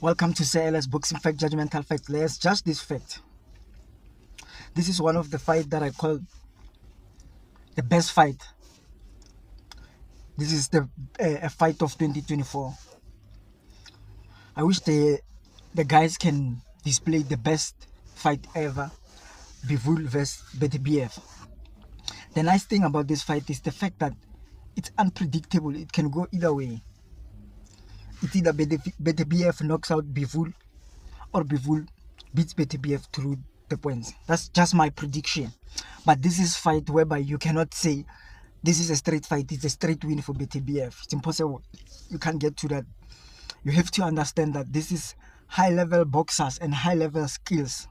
Welcome to CLS Boxing Fact Judgmental Fact. Let's judge this fact. This is one of the fight that I call the best fight. This is the a fight of 2024. I wish the guys can display the best fight ever. Bivol vs Beterbeiv. The nice thing about this fight is the fact that it's unpredictable. It can go either way. It's either Beterbeiv knocks out Bivol or Bivol beats Beterbeiv through the points. That's just my prediction. But this is fight whereby you cannot say this is a straight fight. It's a straight win for Beterbeiv. It's impossible. You can't get to that. You have to understand that this is high-level boxers and high-level skills.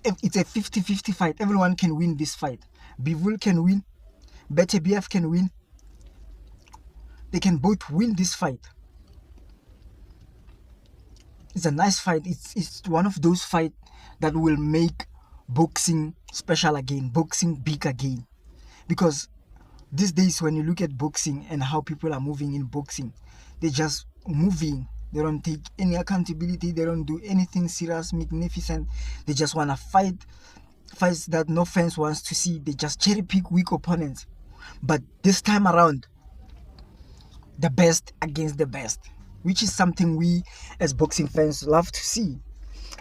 If it's a 50-50 fight, everyone can win this fight. Bivol can win. Beterbeiv can win. They can both win this fight. It's a nice fight. It's one of those fights that will make boxing special again, boxing big again. Because these days when you look at boxing and how people are moving in boxing, they're just moving. They don't take any accountability. They don't do anything serious, magnificent. They just want to fight fights that no fans wants to see. They just cherry pick weak opponents. But this time around, the best against the best, which is something we as boxing fans love to see.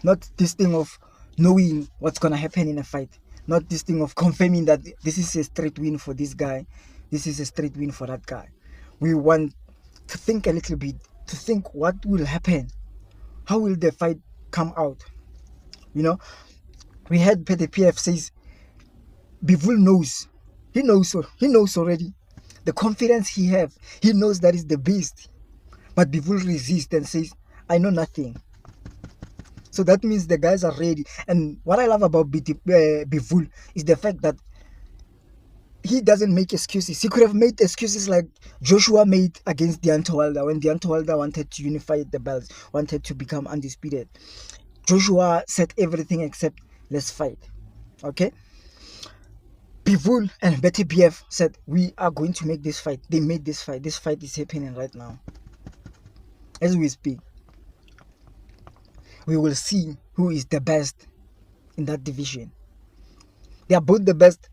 Not this thing of knowing what's going to happen in a fight. Not this thing of confirming that this is a straight win for this guy, this is a straight win for that guy. We want to think a little bit, to think what will happen. How will the fight come out? You know, we had Beterbeiv says Bivol knows. He knows already. The confidence he have, he knows that is the beast. But Bivol resists and says, I know nothing. So that means the guys are ready. And what I love about Bivol is the fact that he doesn't make excuses. He could have made excuses like Joshua made against Deontay Wilder when Deontay Wilder wanted to unify the belts, wanted to become undisputed. Joshua said everything except let's fight. Okay? Bivol and Beterbeiv said, we are going to make this fight. They made this fight. This fight is happening right now. As we speak, we will see who is the best in that division. They are both the best,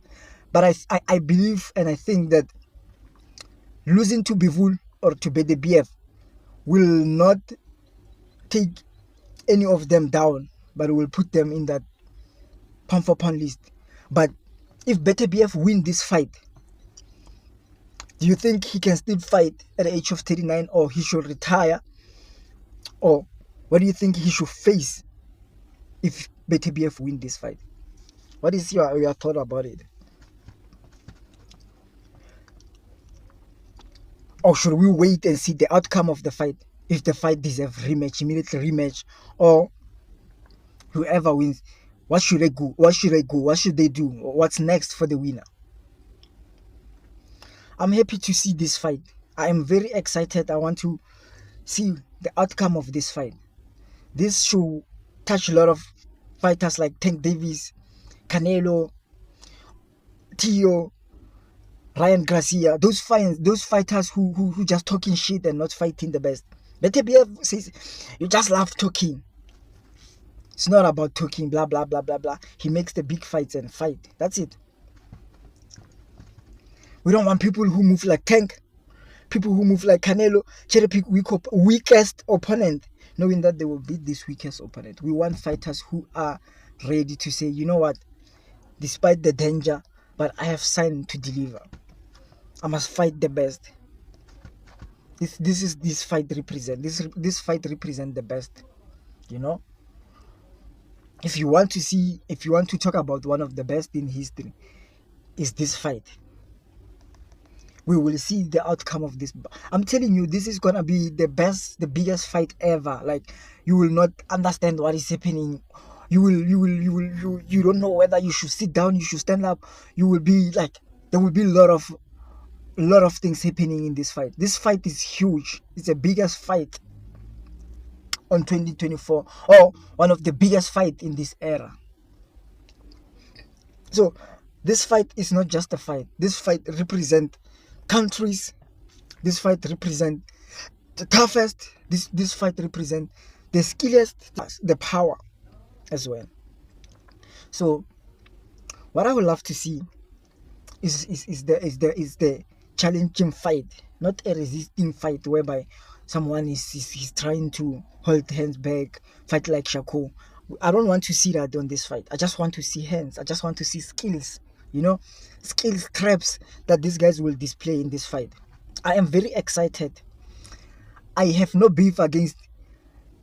but I believe and I think that losing to Bivol or to Beterbeiv will not take any of them down, but will put them in that pound for pound list. But if Beterbeiv win this fight, do you think he can still fight at the age of 39 or he should retire? Or what do you think he should face if Beterbeiv win this fight? What is your thought about it? Or should we wait and see the outcome of the fight? If the fight deserves rematch, immediately rematch, or whoever wins, what should they go? What should they go? What should they do? What's next for the winner? I'm happy to see this fight. I am very excited. I want to see the outcome of this fight. This should touch a lot of fighters like Tank Davis, Canelo, Tio, Ryan Garcia. Those fighters who just talking shit and not fighting the best. Beterbeiv says, you just love talking. It's not about talking, blah, blah, blah, blah, blah. He makes the big fights and fight. That's it. We don't want people who move like Tank, people who move like Canelo, cherry pick weakest opponent, knowing that they will beat this weakest opponent. We want fighters who are ready to say, you know what, despite the danger, but I have signed to deliver. I must fight the best. This fight represent the best, you know. If you want to talk about one of the best in history, is this fight. We will see the outcome of this. I'm telling you, this is gonna be the best, the biggest fight ever. Like, you will not understand what is happening. You don't know whether you should sit down, you should stand up. You will be like, there will be a lot of things happening in this fight. This fight is huge. It's the biggest fight on 2024, or one of the biggest fight in this era. So this fight is not just a fight. This fight represents countries. This fight represents the toughest. This fight represent the skilliest, the power as well. So what I would love to see is the challenging fight, not a resisting fight whereby someone is trying to hold hands back, fight like Shako. I don't want to see that on this fight. I just want to see hands. I just want to see skills, skills traps that these guys will display in this fight. I am very excited. I have no beef against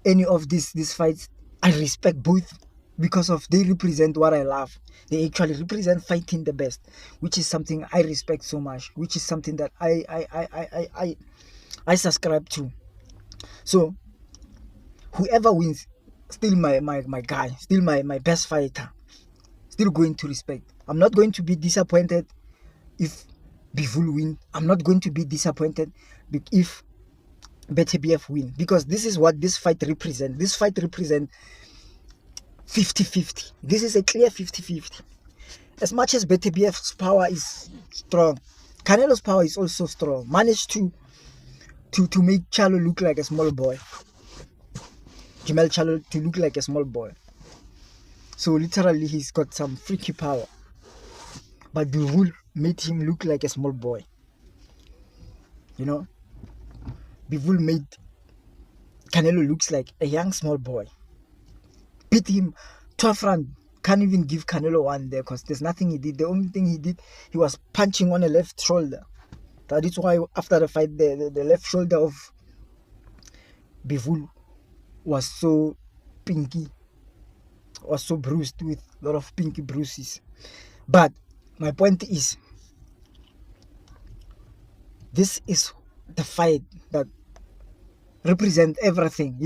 any of these fights. I respect both because of they represent what I love. They actually represent fighting the best, which is something I respect so much, which is something that I subscribe to. So whoever wins, still my guy, still my best fighter, still going to respect. I'm not going to be disappointed if Bivol win. I'm not going to be disappointed if Beterbeiv win, because this is what this fight represents. This fight represents 50-50. This is a clear 50-50. As much as Beterbeiv's power is strong, Canelo's power is also strong. Managed to make Chalo look like a small boy. Jamel Chalo to look like a small boy. So literally he's got some freaky power. But Bivol made him look like a small boy. Bivol made Canelo looks like a young small boy. Beat him 12 rounds. Can't even give Canelo one there because there's nothing he did. The only thing he did, he was punching on the left shoulder. That is why after the fight, the left shoulder of Bivol was so pinky, was so bruised with a lot of pinky bruises. But my point is, this is the fight that represents everything.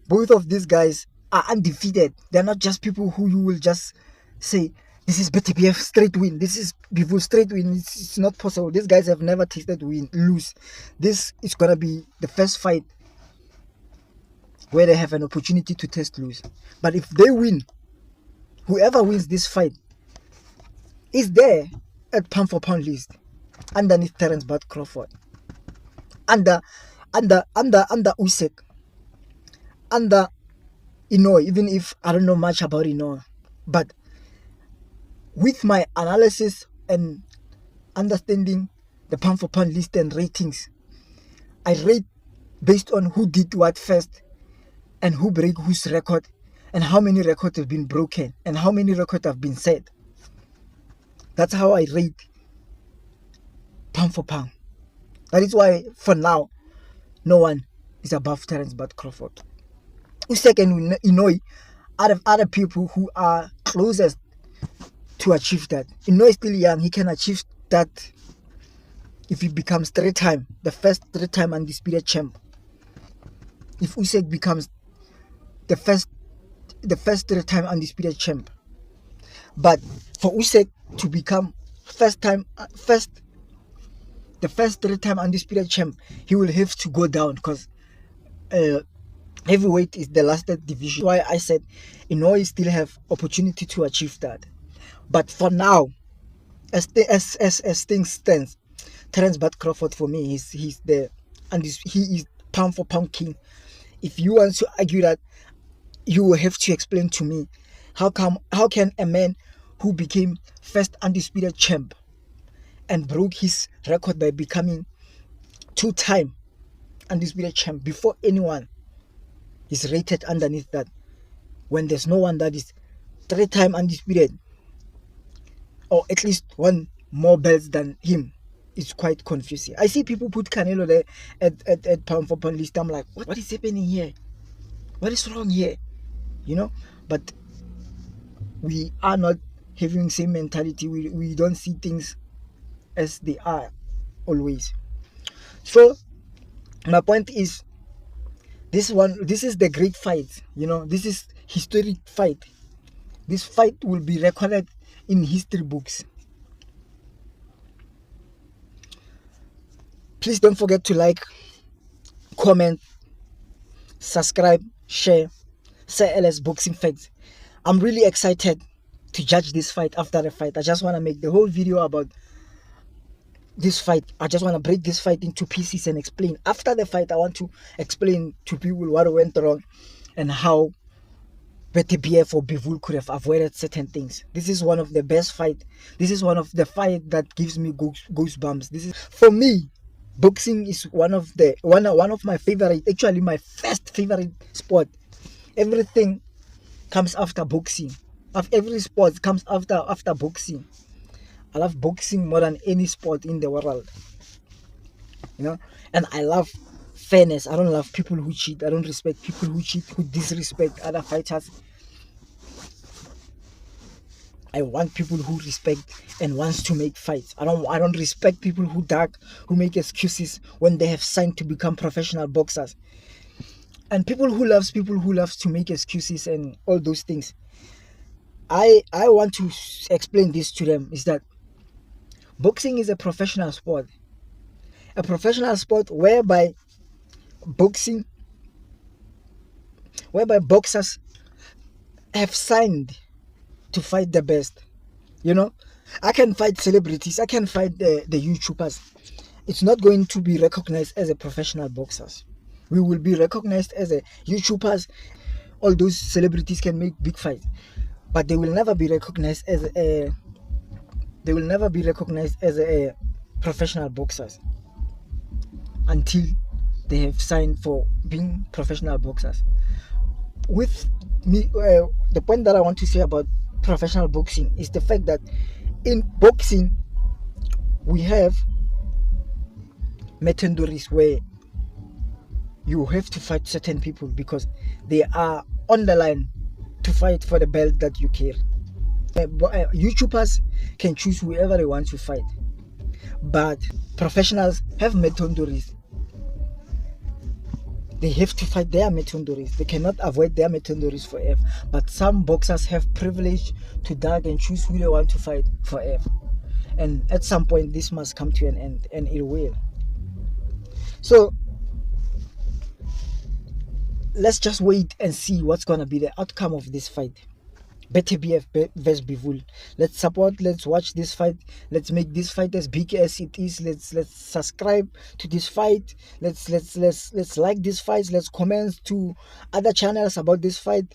Both of these guys are undefeated. They're not just people who you will just say, this is Beterbeiv straight win, this is Bivol straight win. It's not possible. These guys have never tasted lose. This is gonna be the first fight where they have an opportunity to test lose. But if they win, whoever wins this fight is there at pound for pound list underneath Terence Bud Crawford, under Usyk, under Inoue, even if I don't know much about Inoue. But with my analysis and understanding the pound for pound list and ratings, I rate based on who did what first and who break whose record and how many records have been broken and how many records have been set. That's how I rate pound for pound. That is why for now no one is above Terence Bud Crawford. Usyk and Inoue are the other people who are closest to achieve that. Inoue is still young. He can achieve that if he becomes the first three-time undisputed champ. If Usyk becomes the first three-time undisputed champ. But for Usyk to become the first three-time undisputed champ, he will have to go down because heavyweight is the last division. Why I said Inoue still have opportunity to achieve that. But for now, as things stands, Terence Bud Crawford for me he is pound for pound king. If you want to argue that, you will have to explain to me how can a man who became first undisputed champ and broke his record by becoming two-time undisputed champ before anyone is rated underneath that, when there's no one that is three-time undisputed or at least one more belts than him, it's quite confusing. I see people put Canelo there at pound for pound list. I'm like, what is happening here? What is wrong here? But we are not having same mentality. We don't see things as they are always. So my point is, this is the great fight. This is historic fight. This fight will be recorded in history books. Please don't forget to like, comment, subscribe, share. Say LS Boxing Facts. I'm really excited to judge this fight after the fight. I just want to make the whole video about this fight. I just want to break this fight into pieces and explain. After the fight, I want to explain to people what went wrong and how Beterbeiv or Bivol could have avoided certain things. This is one of the best fight. This is one of the fight that gives me goosebumps. This is, for me, boxing is one of my favorite, actually my first favorite sport. Everything comes after boxing. Every sport comes after boxing. I love boxing more than any sport in the world. And I love fairness. I don't love people who cheat. I don't respect people who cheat, who disrespect other fighters. I want people who respect and wants to make fights. I don't respect people who make excuses when they have signed to become professional boxers. And people who loves to make excuses and all those things. I want to explain this to them, is that boxing is a professional sport. A professional sport whereby boxers have signed to fight the best. I can fight celebrities, I can fight the YouTubers. It's not going to be recognized as a professional boxers. We will be recognized as a YouTubers. All those celebrities can make big fights, but they will never be recognized as a professional boxers until they have signed for being professional boxers. With me, the point that I want to say about professional boxing is the fact that in boxing we have metendories where you have to fight certain people because they are on the line to fight for the belt that you carry. YouTubers can choose whoever they want to fight, but professionals have metendories. They have to fight their metendories. They cannot avoid their metendories forever. But some boxers have privilege to dig and choose who they want to fight forever. And at some point, this must come to an end, and it will. So let's just wait and see what's gonna be the outcome of this fight. Beterbeiv Vs Bivol. Let's support. Let's watch this fight. Let's make this fight as big as it is. Let's subscribe to this fight. Let's like this fight. Let's comment to other channels about this fight.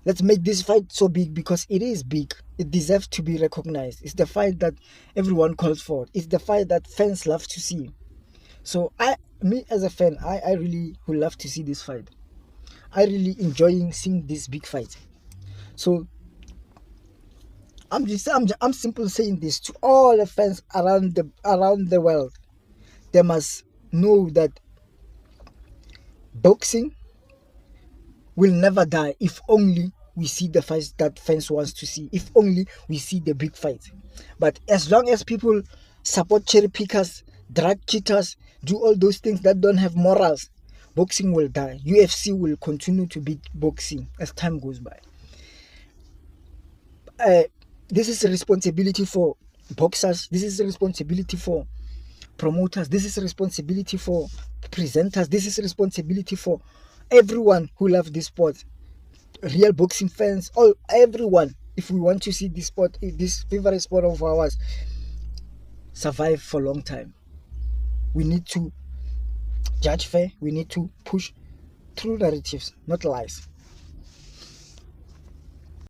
Let's make this fight so big, because it is big. It deserves to be recognized. It's the fight that everyone calls for. It's the fight that fans love to see. So me as a fan, I really would love to see this fight. I really enjoying seeing this big fight. So I'm simply saying this to all the fans around the world. They must know that boxing will never die if only we see the fights that fans wants to see, if only we see the big fights. But as long as people support cherry pickers, drug cheaters, do all those things that don't have morals, boxing will die. UFC will continue to beat boxing as time goes by. This is a responsibility for boxers. This is a responsibility for promoters. This is a responsibility for presenters. This is a responsibility for everyone who loves this sport. Real boxing fans, everyone. If we want to see this sport, this favorite sport of ours, survive for a long time, we need to judge fair. We need to push true narratives, not lies.